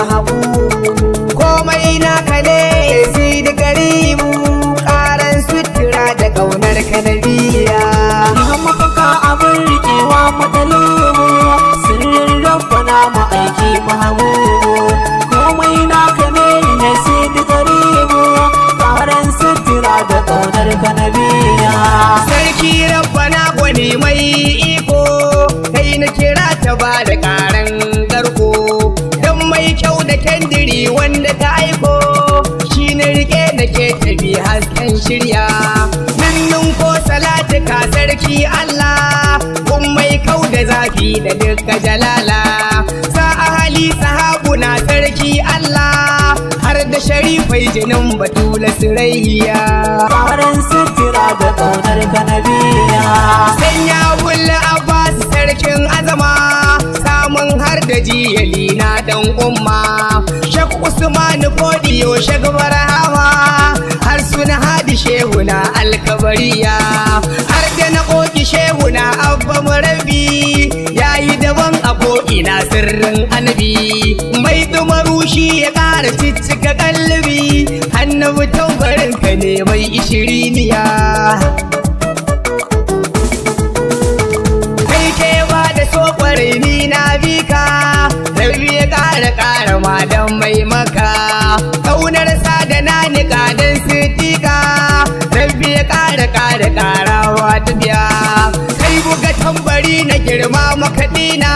mahabubu komai naka ne sai da garibu karan sutura da kaunar ka nabiya mafaka abin rikewa matsalubu sirrin rabbana ma'aiki mahabubu komai naka ne sai da garibu karan sutura da kaunar ka nabiya sarki rabbana gwani mai iko kai na kira ta ba da karan garko don mai kyau da kendiri wanda ta aiko shi na rike da ke tabi hasken shirya minnin ko salatika sarki Allah kun mai kau da zafi da duka jalala sa ahali sahabuna sarki Allah har da sharifai jinin batula sirayya karan sutura da kaunar ka nabiya sanya bulla abbas sarkin azama samun har da jiyali na dan umma shak usman fodiyo shak barhama har suna hadi shehuna alkabariya har da na koki shehuna abba murabi yayi daban a ko'ina sirrin annabi mai dumarushi ya ƙara ciccika kalbi annabi tambarin ka ne mai ishiriniya ni na bika rabi ya ƙara ma don mai maka ƙaunar sa da na niƙa don sitika rabi ya ƙarawa ta biya kai buga tambari na girma makaɗina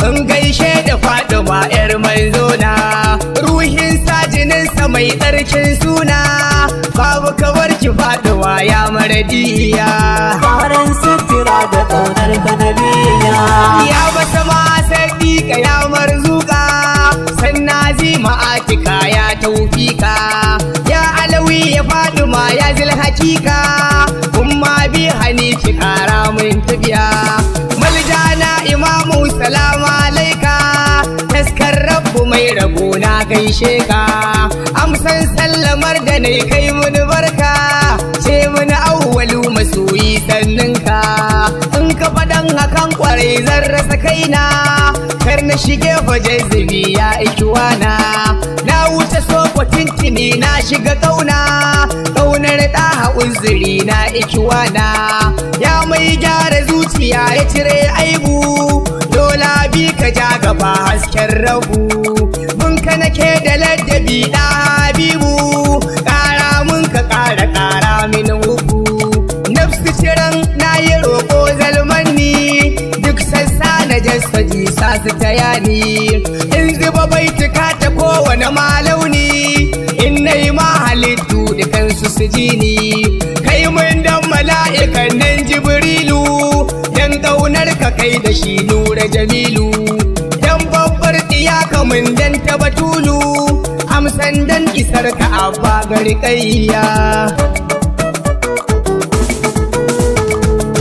in gaishe da Fatima yar manzona ruhin sajininsa mai tsarkin suna babu kawar ki Fatima ya maradiya karan sutura da kaunar ka nabiya ya bata ma sadiqa ya marzuka sanna zima atika ya taufika ya alawi ya Fatima ya zil hakika umma bi hanifi kara min tafiya maljana imamu salamu alaika taskar rabbu mai rabo na gaishe ka amsan sallamar da nai kai mun barka ce mun awwalu masoyi sanninka in ka faɗan hakan kwarai zan rasa kaina kar na shige waje zubi ya ikiwana na wuce soko tintini na shiga ƙaunar ɗaha uzuri na ikiwana ya mai gyara zuciya ya cire aibu dola bi ka ja gaba hasken rabu mun ka nake da ladabi da habibu ƙara mun ka ƙara min hubu nafsu ciran na yi roƙo zalmanni duk sassa na jasaji sa su taya ni in zuba baituka ta kowane malauni in na yi ma halittu dukansu su ji ni kai mun dan mala'ikan nan jibrilu dan ƙaunar ka kai da shi nura jamilu dan babbar iyaka mun dan tabatulu amsan dan isar ka abba garkayya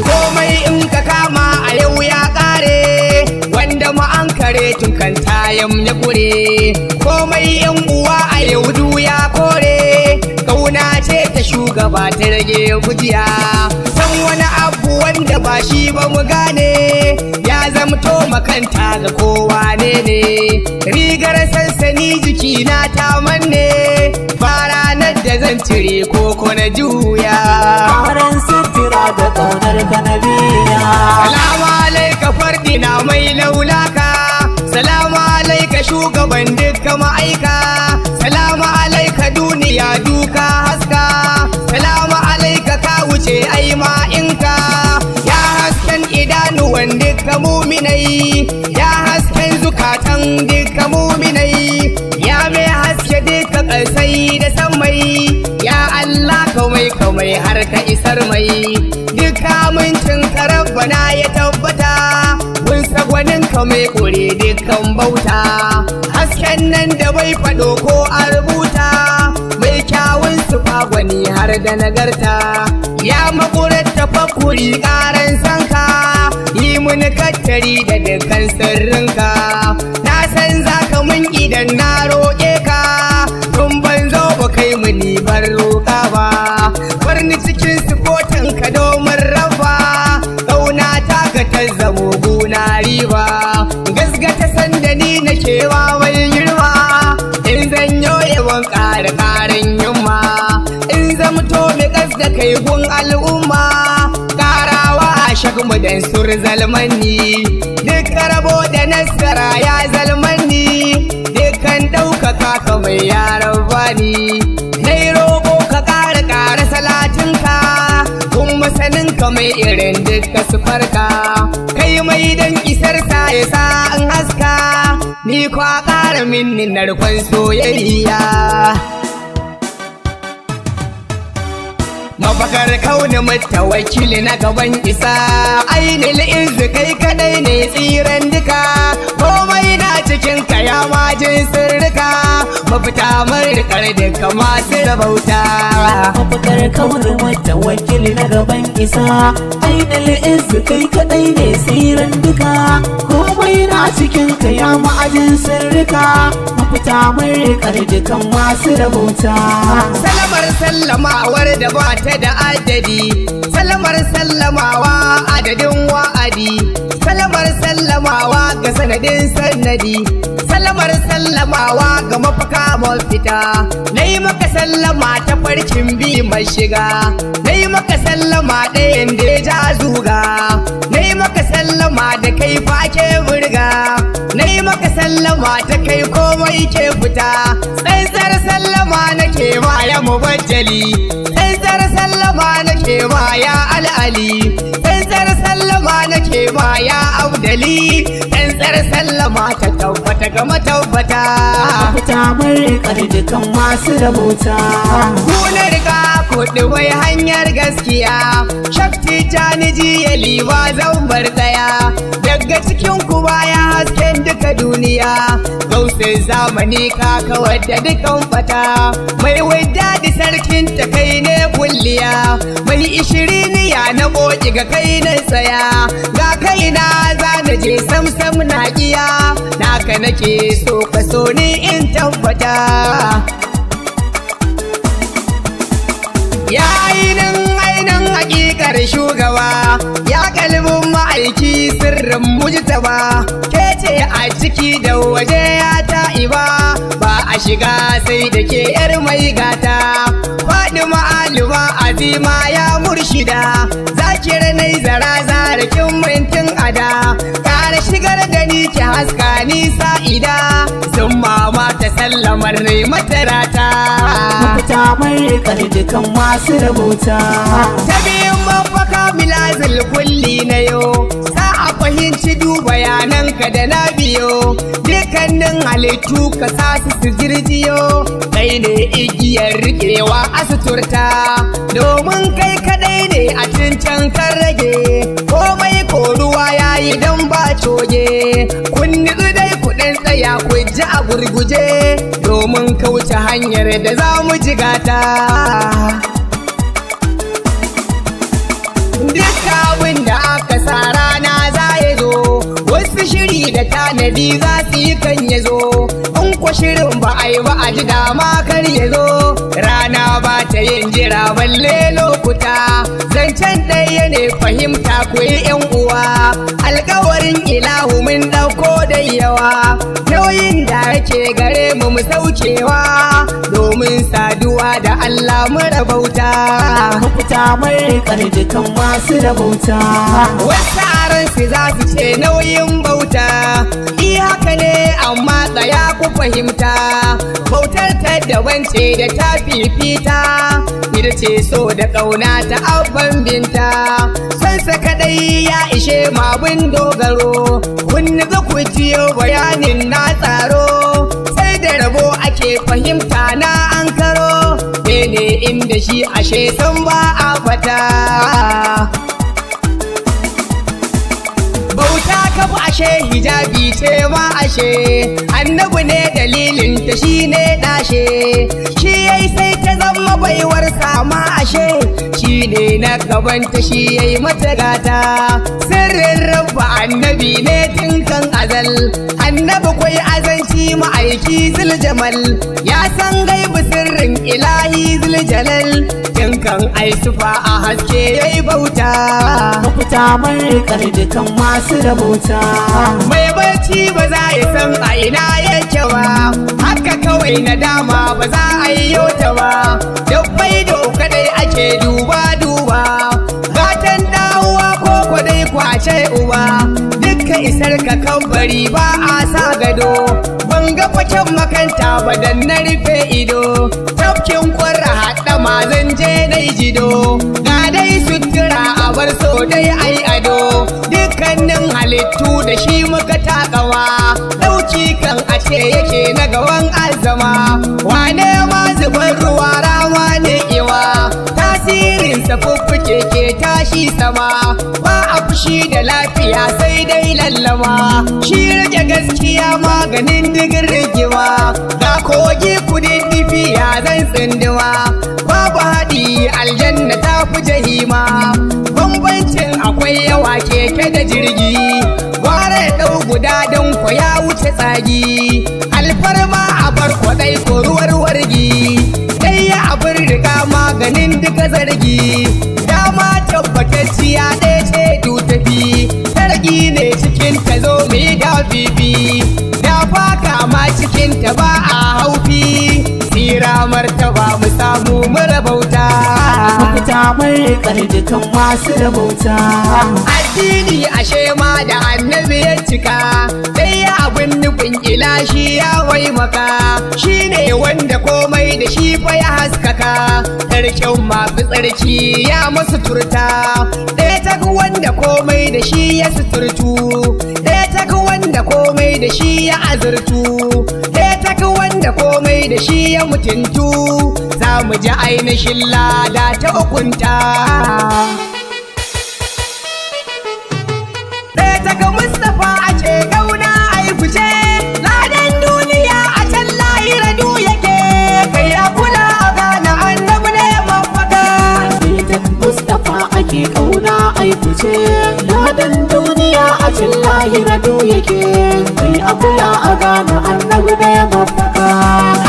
komai in ka kama a yau ya ƙare wanda mu an kare tun kan tayam ya kure komai yan uwa a yau du ya kore kauna ce ta shugaba ta rage gujiya san wani abu wanda ba shi ba mu gane ya zamto makanta ga kowa ne rigar sansani jiki na ta manne ba ranar da zan cire koko na juya karan sutura da kaunar ka nabiya salamu alaika fardina mai laulaka salamu alaika shugaban dukkan ma'aika salamu alaika duniya duka haska salamu alaika ka wuce ai ma'inka ya hasken idanuwan dukkan muminai ya hasken zukatan dukkan muminai ya mai haske duka ƙasai da sammai ya Allah kamai har ka isar mai duka mincin ka rabbana ya tabbata kun sagwanin ka mai kore dukkan bauta hasken nan da bai faɗo ko a rubuta mai kyawun sufa gwani har da nagarta ya makurar tafakkuri ƙaran sanka yi mun kattari da dukkan sirrinka na san zaka mun idan na roƙe ka tun ban zo ba kai muni ban roƙa ba barni cikin sufotin ka domin raba ƙauna ta ga ta zamo guna riba gasgata sanda ni nake wa mai girma kai gun al'umma karawa shagmu dan sur zalmanni duk rabo da nasara ya zalmanni dukkan ɗaukaka ka mai yaran bani nai roƙo ka ƙara salatinka kuma saninka mai irin duka sufarka kai mai dan isar sa ya sa in haska ni kwa ƙara minni narkon soyayya mafakar kauni mutawakkili na gaban isa ainihin izu kai kadai ne tsiran duka komai na cikin kaya majin sirrika mafita marikar duka masu rabauta mafakar kauni mutawakkili na gaban isa ainihin izu kai kadai ne tsiran duka komai na cikin kaya majin sirrika mafita marikar duka masu rabauta salamar sallamawar da ba ta da adadi salamar sallamawa adadin wa'adi salamar sallamawa ga sanadin sanadi salamar sallamawa ga mafaka mafita na yi maka sallama ta farkin bi mai shiga na yi maka sallama ɗayan da ya ja zuga na yi maka sallama da kai fake burga na yi maka sallama ta kai komai ke fita tsantsar sallama nake ma ya mubajjali tsantsar sallama nake ma ya al'ali tsantsar sallama nake ma ya abdali tsantsar sallama ta tabbata ga matabbata mafita marikar dukan masu rabauta kuna riga kuɗi wai hanyar gaskiya shakti janiji ya liba zan bar daya daga cikin ku baya hasken duka duniya gausin zamani ka kawar da dukan fata mai wadda da sarkin ta kai ne kulliya mai ishiriniya na boki ga kai na tsaya ga kai na zana je samsam na kiya naka nake so ka so ni in tabbata ya ainin hakikar shugaba ya kalbin ma'aiki sirrin mujtaba ke ce a ciki da waje ya ta'iba ba a shiga sai da ke yar mai gata faɗi ma'aluma azima ya murshida zakir nai zara zarakin mintin ada kare shigar da ni ki haska ni sa'ida sun mama ta sallamar ne matarata mafita marikar dukan masu rabauta ta biyun mafaka milazil kulli na yo sa a fahimci duba bayananka da na biyo dukkanin halittu ka sa su jirjiyo kai ne igiyar rikewa a suturta domin kai kadai ne a cancan kan rage komai ko ruwa yayi dan ba coge kun nitsu dai kudin tsaya ku ji a gurguje domin kauce hanyar da za mu jigata duk abin da aka sa rana za ya zo wasu shiri da tanadi za su yi kan ya zo in kwa shirin ba a yi ba a ji dama kar ya zo rana ba ta yin jira balle lokuta zancen ɗaya ne fahimta ku yi yan uwa alkawarin ilahu mun ɗauko da yawa nauyin da ake gare mu saukewa domin saduwa da Allah mu rabauta mafita marikar dukan masu rabauta wasu aransu za su ce nauyin bauta haka ne amma tsaya ku fahimta bautar ta daban ce da ta fifita ita ce so da ƙauna ta abban binta sansa kadai ya ishe mabin dogaro kun ga ku jiyo bayanin na tsaro sai da rabo ake fahimta na ankaro ne inda shi ashe san ba a fata bauta kafa ashe hijabi ce ma ashe annabi ne dalilin ta shi ne dashe shi yayi sai ta zama baiwar sama ashe shi ne na gabanta shi yayi mata gata sirrin rabba annabi ne tun kan azal annabi kwai azanci ma'aiki zuljamal ya san gaibu sirrin ilahi zuljalal tun kan aisufa a haske yayi bauta mafita marikar dukan masu rabauta mai barci ba za ya san a ina yake ba haka kawai nadama ba za a yi yota ba dabbai doka da dai ake duba gatan dawowa ko kwadai kwace uba dukkan isar ka kambari ba a sa gado ban ga faken makanta ba dan na rufe ido tafkin kwarra haɗa mazan je dai jido ga dai sutura a bar so dai ai ado dukkanin halittu da shi muka takawa ɗauki kan ashe yake na gawan azama wane ma zubar ruwa rawa ne iwa tasirinsa fuffuke ke tashi sama ba a fushi da lafiya sai dai lallama shi rage gaskiya maganin digin rigewa ga kogi kudin difiya zan tsinduma babu haɗi aljanna ta fi jahima bambancin akwai yawa keke da jirgi gwara ɗau guda don ko ya wuce tsagi alfarma a bar kwaɗai ko ruwar wargi ɗaya abin riga maganin duka zargi dama tabbatacciya ɗaya ce tafi sargi ne cikin ta zo mai da fifi da faka ma cikin ta ba a haufi tsira martaba mu samu marabauta mafita mai dukan masu rabauta addini ashe ma da annabi ya cika ɗaya abin nufin ilashi ya waimaka shine wanda komai da shi fa ya haskaka tarkin mafi tsarki ya masu turta ɗaya tak wanda komai da shi ya suturtu ɗaya tak wanda komai da shi ya azurtu ɗaya tak wanda komai da shi ya mutuntu za mu ji ainihin lada ta ukunta ɗaya tak Mustapha a ce gauna aifuce ladan duniya a can lahira du yake kai ya kula a gane annabi ne mafaka Ɗaya Mustapha ake kauna aifuce ladan duniya a cin lahira do yake kai a kula a gane annabi ne mafaka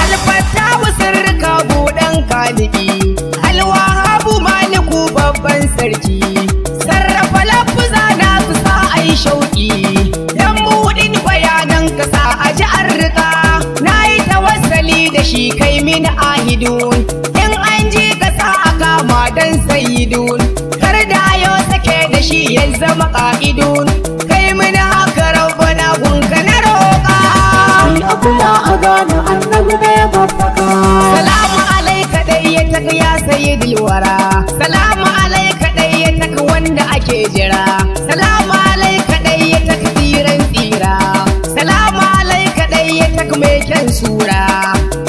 alfata sirrika buɗan kaliki alwahabu maliku babban sarki sarrafa lafuza na su sa ai shauki dan buɗin bayanan ka sa a ji arrika na yi tawassali da shi kai min ahidun in an ji ka sa a kama dan sayidun kar da ayo sake da shi ya zama ƙa'idun kai min haka rabbana gunka na roƙa kai a kula a gane annabi ne mafaka salamu alaika dai ya taka ya sayyidil wara salamu alaika dai ya taka wanda ake jira salamu alaika dai ya taka tsiran tsira salamu alaika dai ya taka mai kyan sura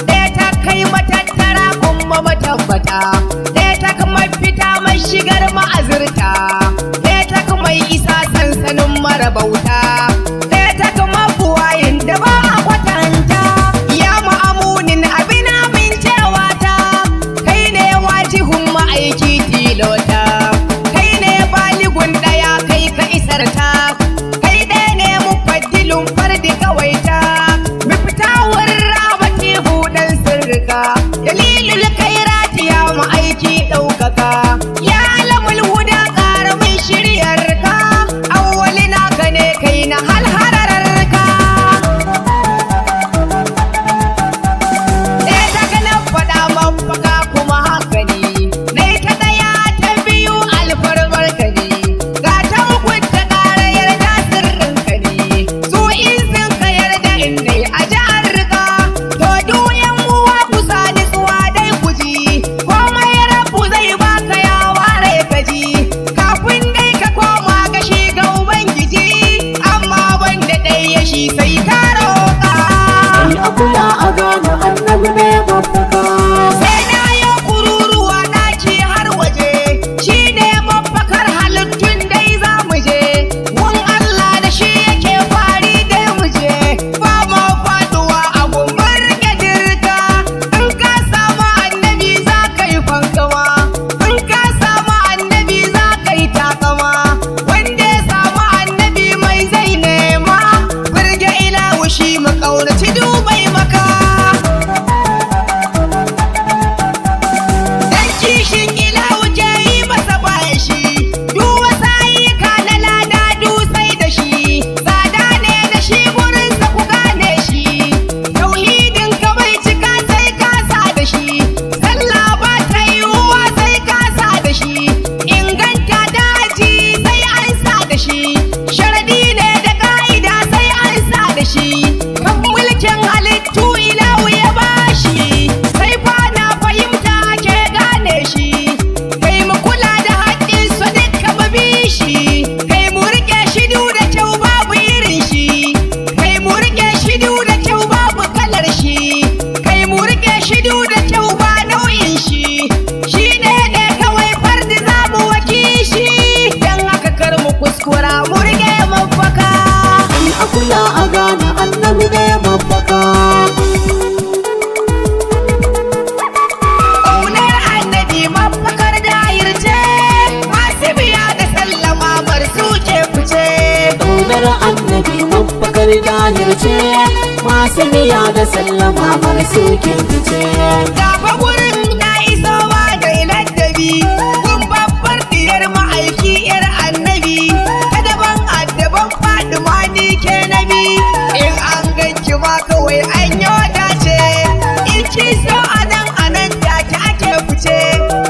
ɗaya ta kai matattara kuma matabbata ɗaya ta mafita mai shigar ma'azirta ɗaya ta mai isa sansanin marabauta ɗaya ta mabuwayin da ba a kwatanta ya ma'amunin abin amincewa ta kai ne wajihun ma'aiki tilota kai ne baligun ɗaya kai ka isarta kai ɗaya ne mufaddilun fardi kawaita mafitawar ramati buɗan sirrika dalilul kairati ya ma'aiki ɗaukaka ya alamul huda ƙaramin shiryarka awwali naka ne kai dahir ce, masu miya da sallama bar suke fice. Gafa gurin na isowa da ladabi, kun babbar diyar ma'aiki yar annabi, kadaban addaban Fatima ni ke nabi, in an ganki ma kawai an yi dace, in ki so anan take ake fice,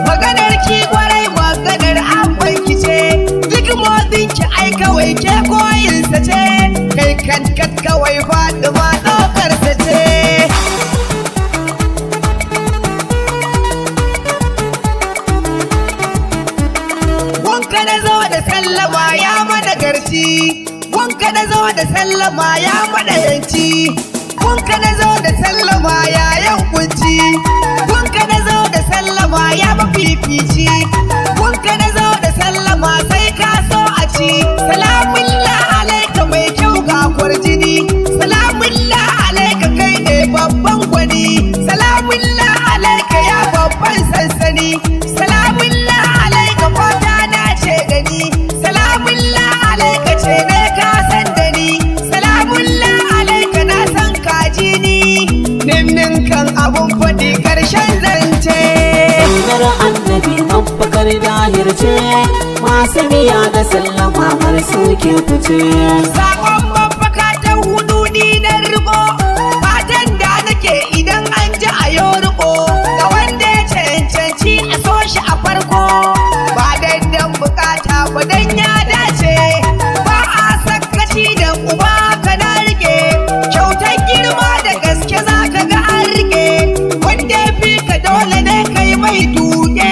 maganar ki kwarai maganar abban ki ce, duk motsin ki ai kawai ke koyinsa ce, kai kan kawai Fatima ɗaukar sa ce. Wanka na zo da sallama ya mana garci, wanka na zo da sallama ya mana yanci, wanka na zo da sallama ya yankunci, wanka na zo da sallama ya mafifici, wanka na zo da sallama sai ka so a ci. Salamullah alaika mai kyau ga kwarjini, salamullah alaika kai ne babban gwani, salamullah alaika ya babban sansani, salamullah alaika fata na ce da ni, salamullah alaika ce ne ka san da ni, salamullah alaika na san kaji ni, ninnin kan abun faɗi ƙarshen zance. Sunar annabi mafakar dahir ce, masu miya da sallama bar suke fice. Sakon mafaka ta hudu ni na riko, fatan da nake idan an ji a yau riko, ga wanda ya cancanci a so shi a farko, ba dan bukata ba dan ya dace, ba a sakaci da uba ka na rike, kyautar girma da gaske za ka ga an rike, wanda ya fi ka dole ne kai mai duke,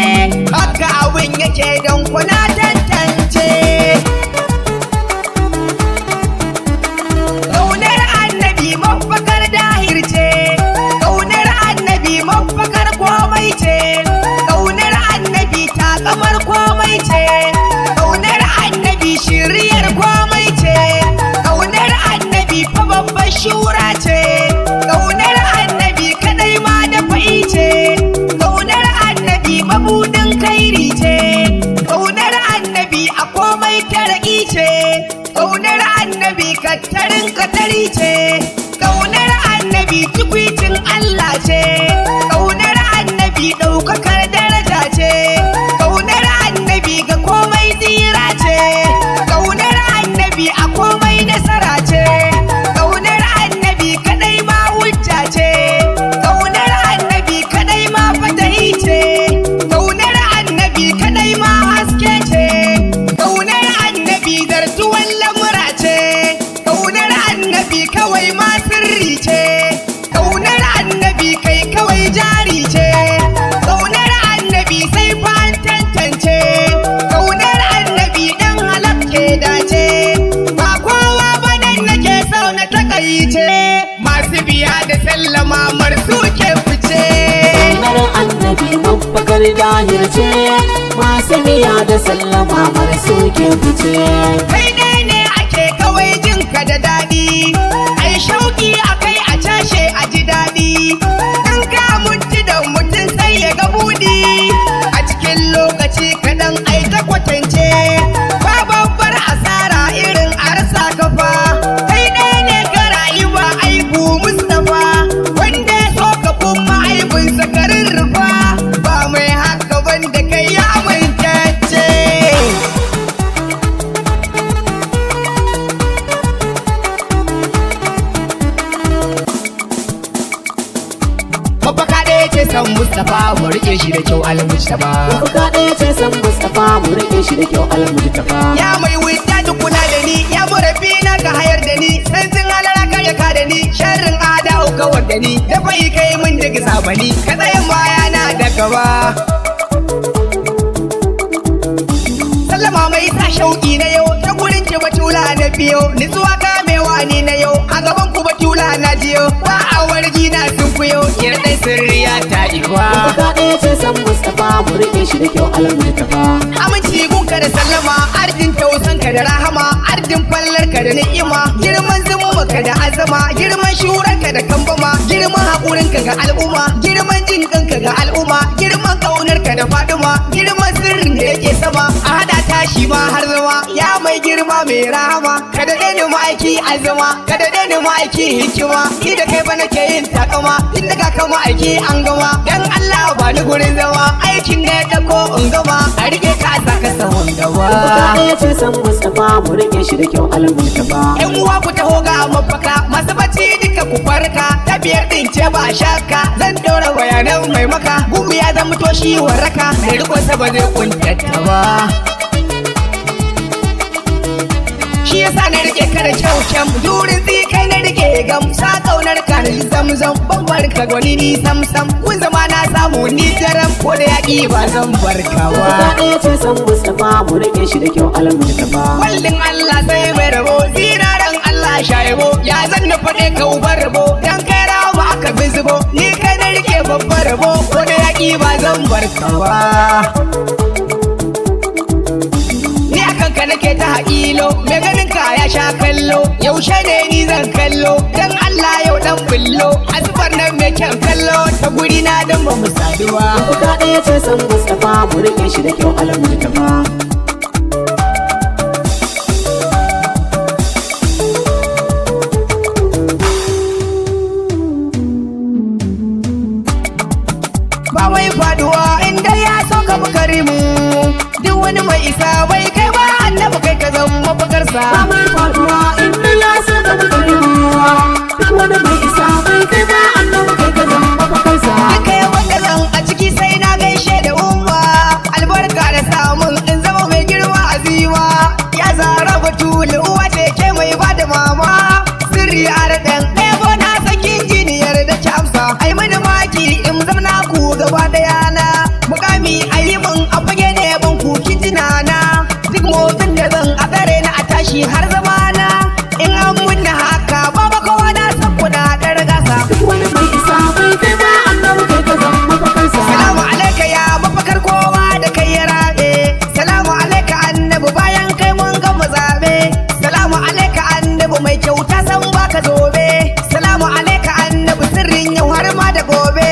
haka abin yake don kuna tantance. Ƙaunar annabi mafakar dahir ce, ƙaunar annabi mafakar komai ce, ƙaunar annabi takamar komai ce, ƙaunar annabi shiryar komai ce, ƙaunar annabi fa babbar shura ce, ƙaunar annabi kadai ma da fa'i ce, ƙaunar annabi mabudin kairi ce, ƙaunar annabi a komai taraki ce, ƙaunar annabi kattarin katari ce, ƙaunar annabi tukwicin Allah ce, ƙaunar annabi ɗaukakar daraja ce, ƙaunar annabi ga komai tsira ce, ƙaunar annabi a komai nasara ce, ƙaunar annabi kadai ma hujja ce, ƙaunar annabi kadai ma fatahi ce, ƙaunar annabi kadai ma haske ce, ƙaunar annabi zartuwan lamura ce, ƙaunar annabi kawai ma sirri ce, ƙaunar annabi kai kawai jari ce, ƙaunar annabi sai fa an tantance, ƙaunar annabi dan halak ke dace, ba kowa ba nan nake so na takaice, masu biya da sallama marsu ke fice. Sunar annabi mafakar dahir ce, masu miya da sallama bar suke fice. Kai ɗaya ne ake kawai jinka da daɗi, ai shauƙi akai a cashe a ji daɗi, in ka mutu da mutum sai ya ga buɗi, a cikin lokaci kaɗan ai ta kwatance, ba babbar asara irin a rasa kafa, kai ɗaya ne ka rayuwa aibu Mustapha, wanda ya so ka kuma aibinsa ka rurrufa, ba mai haka banda kai ya amintacce. Mafaka ɗaya ce san Mustapha mu riƙe shi da kyau al-Mujtaba. Mafaka ɗaya ce san Mustapha mu riƙe shi da kyau al-Mujtaba. Ya mai wuta da kula da ni, ya murafi na ka hayar da ni, sansin halara ka ya ka da ni, sharrin ada kawar da ni, da fa'i kai min da gisa bani, ka tsayin baya na da gaba. Sallama mai sa shauƙi na yau, ta gurin ki batula na biyo, nutsuwa kamewa ni na yau, a gaban ku batula na jiyo, ba a wargi na sun kuyo, kirɗai sirriya ta ikwa. Mafaka ɗaya ce san Mustapha mu riƙe shi da kyau al-Mujtaba. Aminci gunka da sallama, ardin tausanka da rahama, ardin fallarka da ni'ima, girman zumunka da azama, girman shuranka da kambama, girman haƙurinka ga al'umma, girman jin ɗinka ga al'umma, girman ƙaunarka da faduma, girman sirrin da yake sama, a haɗa ta tashi ma har zama ya mai girma mai rahama ka daɗe ni ma'aiki azama ka daɗe ni ma'aiki hikima ni da kai ba nake yin takama tun daga kan ma'aiki an gama dan Allah ba ni gurin zama aikin da ya dako in gama a rike ka saka sahun gaba ya ce san Mustapha mu rike shi da kyau almustapha yan uwa ku taho ga mafaka masu bacci duka ku farka ta biyar din ce ba shakka zan ɗora bayanan mai maka gumi ya zama toshi waraka mai rikon sa ba zai kuntata ba shi yasa na rike ka da kyau kyam durin kai na rike gam sa kaunar ka na zamzam bambar ka gwani ni samsam kun zama na samu ni jaram ko da yaƙi ba zan barka ba ya ce san Mustapha mu rike shi da kyau almustapha wallin Allah sai mai rabo zinaran Allah shayabo ya zan na faɗe ka ubar rabo dan kai rawa aka bi zubo ni kai na rike babbar rabo ko da yaƙi ba zan barka ba ka nake ta haƙilo mai ganin ka ya sha kallo yaushe ne ni zan kallo dan Allah yau dan bullo asfar nan mai kyan kallo ta guri na dan ba mu saduwa kuka ɗaya ce san Mustapha mu rike shi da kyau almustapha ba wai faduwa inda ya so ka bukarimu duk wani mai isa bai kai ba annabi kai ka zama mafakarsa ba mai faduwa inda ya so ka bukarimu duk wani mai isa bai kai ba annabi kai ka zama mafakarsa aka yi wanda zan a ciki sai na gaishe da umma albarka da samun in zama mai girma azima ya zara batulu uwa ce ke mai bada mama sirri a raɗin ɗaya na sakin jiniyar da kyamsa ai mani maki in zama ku gaba daya na mukami a yi min a fage ne ban kukin jinana duk motsin da zan a tsare na a tashi har zamana in an munna haka ba kowa na san kuna ɗar gasa duk wani mai isa bai kai ba annabi kai ka zama mafakarsa salamu alaika ya mafakar kowa da kai ya rabe salamu alaika annabi bayan kai mun gama zabe salamu alaika annabi mai kyauta san baka zobe salamu alaika annabi sirrin yau har ma da gobe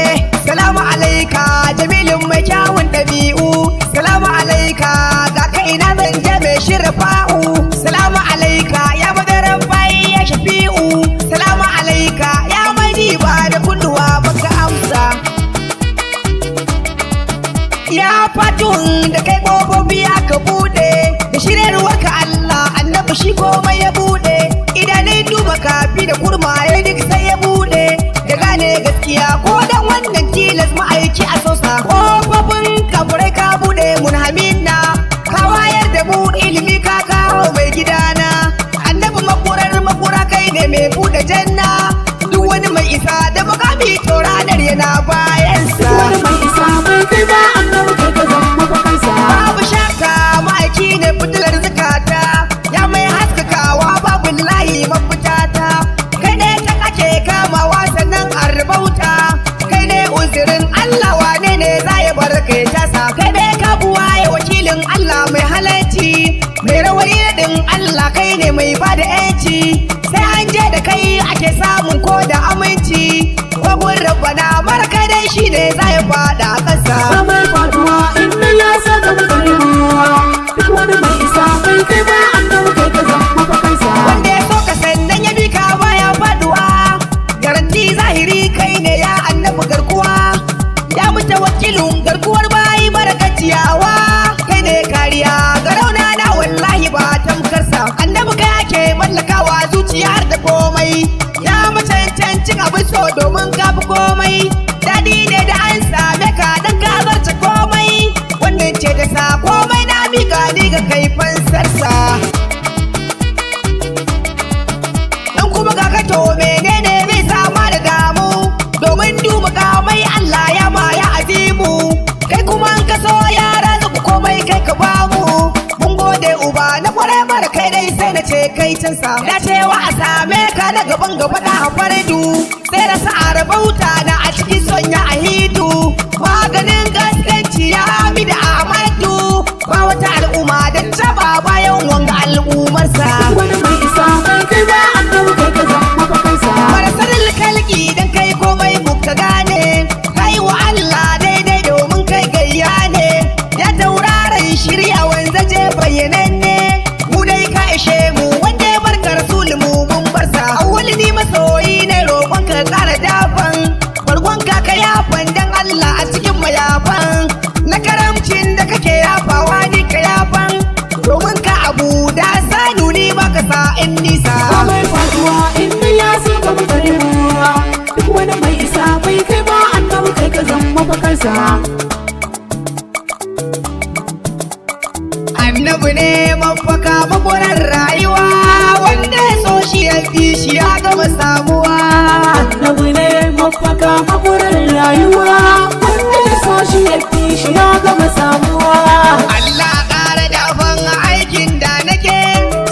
salamu alaika jamilin mai kyawun ɗabi'u salamu alaika ga kaina zan je mai shirfa'u salamu alaika ya madaran bayi ya shafi'u salamu alaika ya mai ba da kunduwa baka amsa ya fatun da kai ƙofofi aka bude da shiryarwar ka Allah annabi shi komai ya bude idanun duba kafi da kurmaye duk sai ya bude da gane gaskiya ko dan wannan tilas ma'aiki a sosa ƙofofin kafurai ka bude munhamina ka wayar da mu ilimi ka kawo mai gidana annabi makura kai ne mai bude janna duk wani mai isa da mukami to ranar yana bayansa wani mai isa bai kai ba annabi kai ka zama mafakarsa babu shakka ma'aiki ne fitilar zakata ya mai haskakawa babu layi mafitata kai ne ta ake kamawa sannan a rabauta kai ne uzirin Allah wane ne za ya bar kai tasa kai ne kabuwa ya wakilin Allah mai halarci mai rawari din Allah kai ne mai bada yanci sai an je da kai ake samun ko da aminci kogun rabbana barka dai shi ne za ya fada kasa ba mai faduwa inda ya so ka bukarimu duk wani mai isa bai kai ba annabi kai ka zama mafakarsa wanda ya so ka sannan ya bi ka baya faduwa garanti zahiri kai ne ya annabi garkuwa ya mutu wakilin garkuwar bayi barakaciyawa kai ne kariya ga rauna na wallahi ba tamkarsa annabi kai ake mallakawa zuciya har da komai ya macancancin abin so domin ka fi komai daɗi ne da an same ka dan ka zarce komai wannan ce da sa komai na miƙa ni ga kai fansarsa dan kuma ga ka to menene zai sama da damu domin duba kamai Allah ya ma ya azimu kai kuma an ka so yara zaku komai kai ka bamu mun gode uba na kware mara kai dai sai na ce kai can sa da cewa a same ka na gaban gaba da fardu sai da sa'ar bauta na a cikin sonya a hidu maganin gaskanci ya ami da amadu ba wata al'umma da taba bayan wanga al'ummarsa wani mai isa bai kai ba annabi kai ka zama mafakarsa marasar kalki dan kai komai muka gane kai wa Allah daidai domin kai gayya ne ya tauraron shirya wanzaje bayyane masa. Annabi ne mafaka maburar rayuwa, wanda ya so shi ya fi shi ya gama samuwa. Annabi ne mafaka maburar rayuwa, wanda ya so shi ya fi shi ya gama samuwa. Allah ƙara dafan aikin da nake,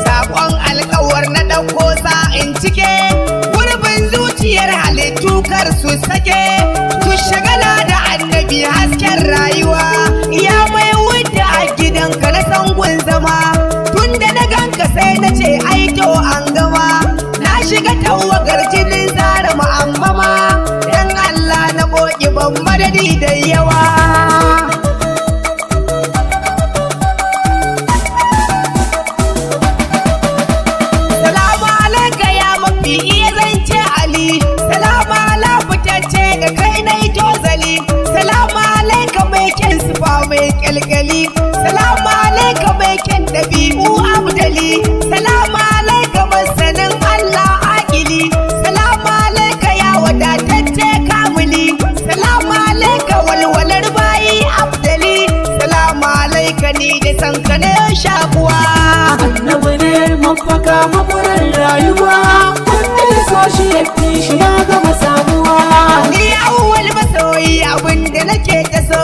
saƙon alƙawar na ɗauko sa'in cike, gurbin zuciyar halittu kar su sake, su shagala da annabi hasken rayuwa. Ya mai wuta a gidanka na sangun zama, tun da na ganka sai na ce ai to an gama. Na shiga tawagar jinin zara ma'ammama, dan Allah na boki ban madadi da yawa. Salamu alaika ya mafi iya zance Ali, salamu ala fitacce da kai na yi tozali, salamu alaika mai kyan sifa mai kyalkyali, salamu alaika mai kyan ɗabi'u abdali, salamu alaika masanin Allah akili, salamu alaika ya wadatacce kamuli, salamu alaika walwalar bayi abdali, salamu alaika ni da sanka na shakuwa. Annabi ne mafaka maburar rayuwa, wanda ya so shi ya fi shi ya gama samuwa. Ni awwal masoyi abinda nake ta so,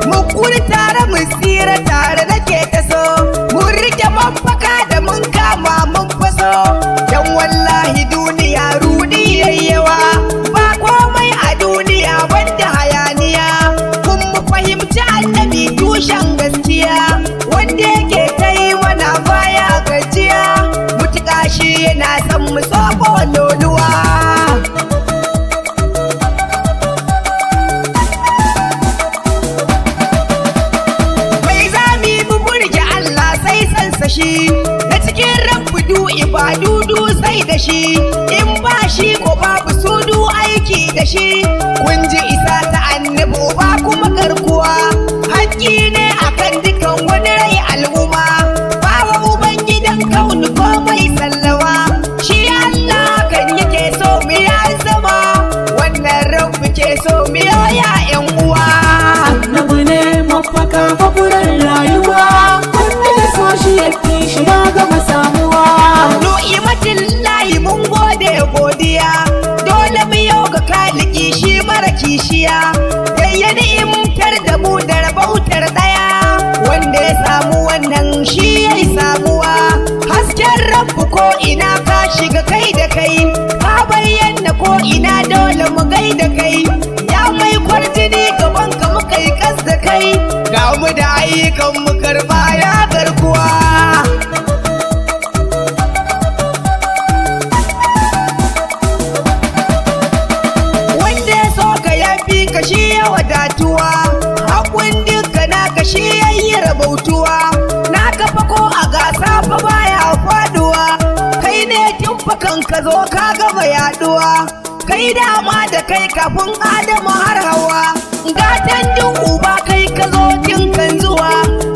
mu kuri tare mu tsira tare nake ta so, mun rike mafaka da mun kama mun faso, dan wallahi duniya rudi yayyawa, ba komai a duniya banda hayaniya, kun mu fahimci annabi tushen gaskiya, wanda yake ta yi mana baya gajiya, mutuƙa shi yana son mu soko loluwa. Shi na cikin rabbudu ibadudu sai da shi, in ba shi ko babu sudu aiki da shi. Kun ji isa ta annabi ba kuma garkuwa, haƙƙi ne akan dukan wani rai al'umma, bawa ubangidan kauni komai sallawa. Shi Allah kan yake so mu ya zama, wannan rabbi ke so mu ya ƴan uwa. Annabi ne mafaka maburar rayuwa, wanda ya so shi ya fi shi ya gama samuwa. Nu'imatin layi mun gode godiya, dole mu yau ga kaliki shi mara kishiya, dai ya ni'imtar da mu da rabautar ɗaya, wanda ya samu wannan shi ya yi samuwa. Hasken rabbu ko ina ka shiga kai da kai, ka bayyana ko ina dole mu gaida kai, ya mai kwarjini gaban ka muka yi kas da kai, ga mu da ayyukan mu karba ya garkuwa. Kashi ya wadatuwa, haƙun duka na kashi yayi rabautuwa, na kafa ko a gasa fa baya faduwa, kai ne tun fakan ka zo ka gama yaduwa, kai dama da kai kafin Adamu har Hawa, gatan duk uba kai ka zo tun kan zuwa,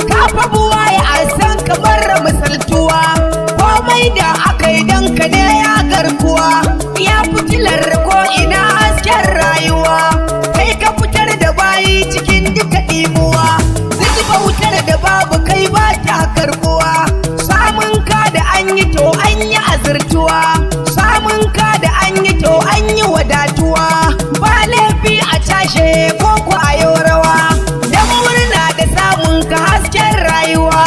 ka fa buwa ya asan kamar misaltuwa, komai da aka yi dan ka ne ya garkuwa, ya fitilar ko ina hasken rayuwa. Ka fitar da bayi cikin duka ɗimuwa, duk bautar da babu kai ba ta karbuwa, samun ka da an yi to an yi azurtuwa, samun ka da an yi to an yi wadatuwa, ba laifi a cashe ko ku a yau rawa, dan murna da samun ka hasken rayuwa,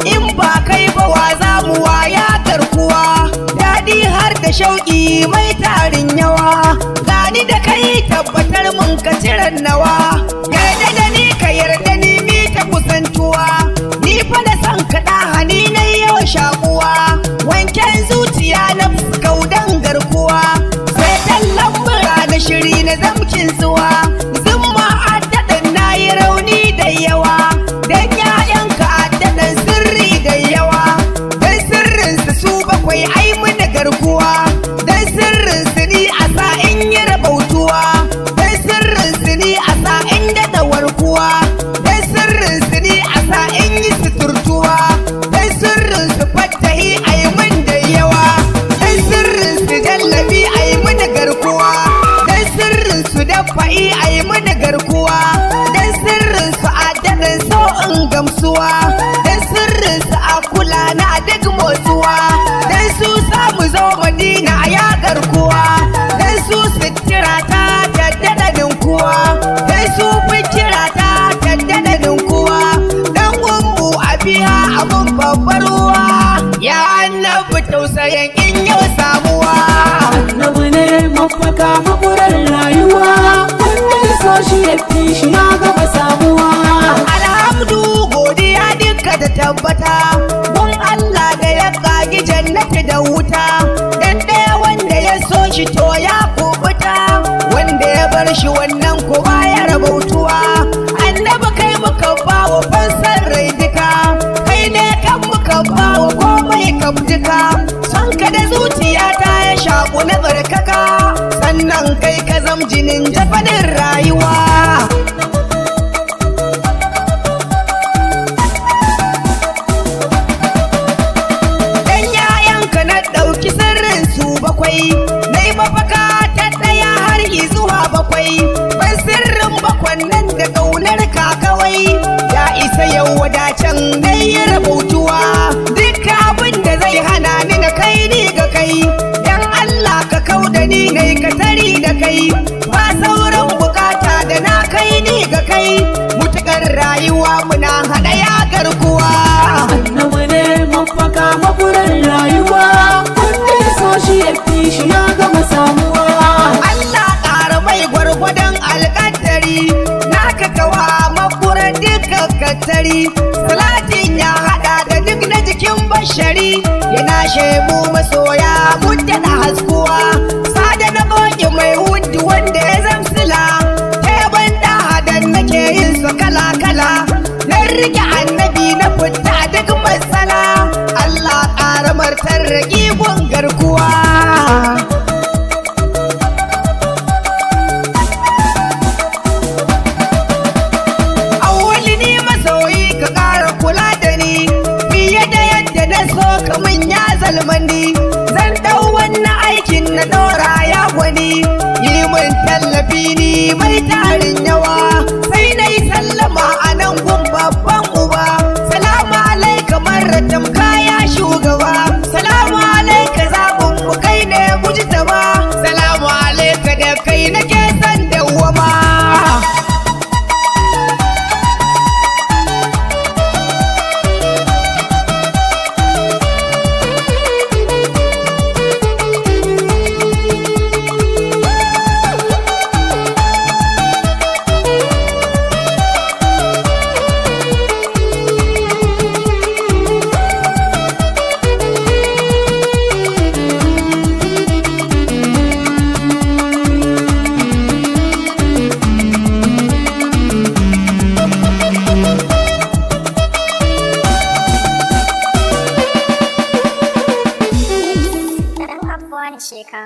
in ba kai ba wa za mu waya garkuwa, daɗi har da shauƙi mai tarin yawa, gani da kai tabbatar mun ka ciran nawa, yarda da ni ka yarda ni mi ta kusantuwa, ni fa da san kaɗa hani na yau shakuwa, wanken zuciya na fuskaudan garkuwa, sai tallan mura na shiri na zamkin zuwa, zumma addaɗin na yi rauni da yawa, dan ƴaƴanka addaɗin sirri da yawa, dan sirrinsu su bakwai ai mini garkuwa, dan sirrinsu ni a sa in yi rabautuwa, dan sirrinsu ni a sa in annabi tausayin in yau samuwa. Annabi ne mafaka makurar rayuwa, wanda ya so shi ya fi shi ya gama samuwa. Alhamdu godiya duka da tabbata, mun Allah da ya kagi jannati da wuta. Dan ɗaya wanda ya so shi to ya kubuta, wanda ya bar shi wannan ko baya rabautuwa. Annabi kai muka bawa fansar rai duka, kai ne kan muka bawa komai kam duka. Son ka da zuciya ta ya shaƙu na barkaka, sannan kai ka zam jinin jafanin rayuwa. Dan yayanka na ɗauki sirrin su bakwai, nai mafaka ta ɗaya har zuwa bakwai. Ban sirrin bakwan nan da ƙaunar ka kawai, ya isa yau wadacen dai yi rabautuwa. Duk abin da zai hana ni na kai ni ga kai, dan Allah ka kau da ni nai ka tari da kai. Ba sauran bukata da na kai ni ga kai, mutukar rayuwa muna haɗa ya garkuwa. Annabi ne mafaka makurar rayuwa, wanda ya so shi ya fi shi ya gama samuwa. Allah ƙara mai gwargwadon alƙadari, naka kawa makurar duka kattari. Salatin ya haɗa da duk na jikin bashari, yana shemu masoya mudda na haskuwa. Sada na boki mai wuddi wanda ya zamsila, teban da hadan nake yin su kala-kala. Na rike annabi na fita duk matsala, Allah ƙara martar ragi garkuwa. Awwali ni masoyi ka ƙara kula da ni, fiye da yadda na so ka min ya zalmani. Zan ɗau wannan aikin na ɗora ya gwani, yi min tallafi ni mai tarin yawa. Sai na yi sallama a nan gun babban uba, salamu alaika marratam kaya shugaba. Salamu alaika zaɓin mu kai ne mujtaba, salamu alaika da kai nake son dawwama. Sheka.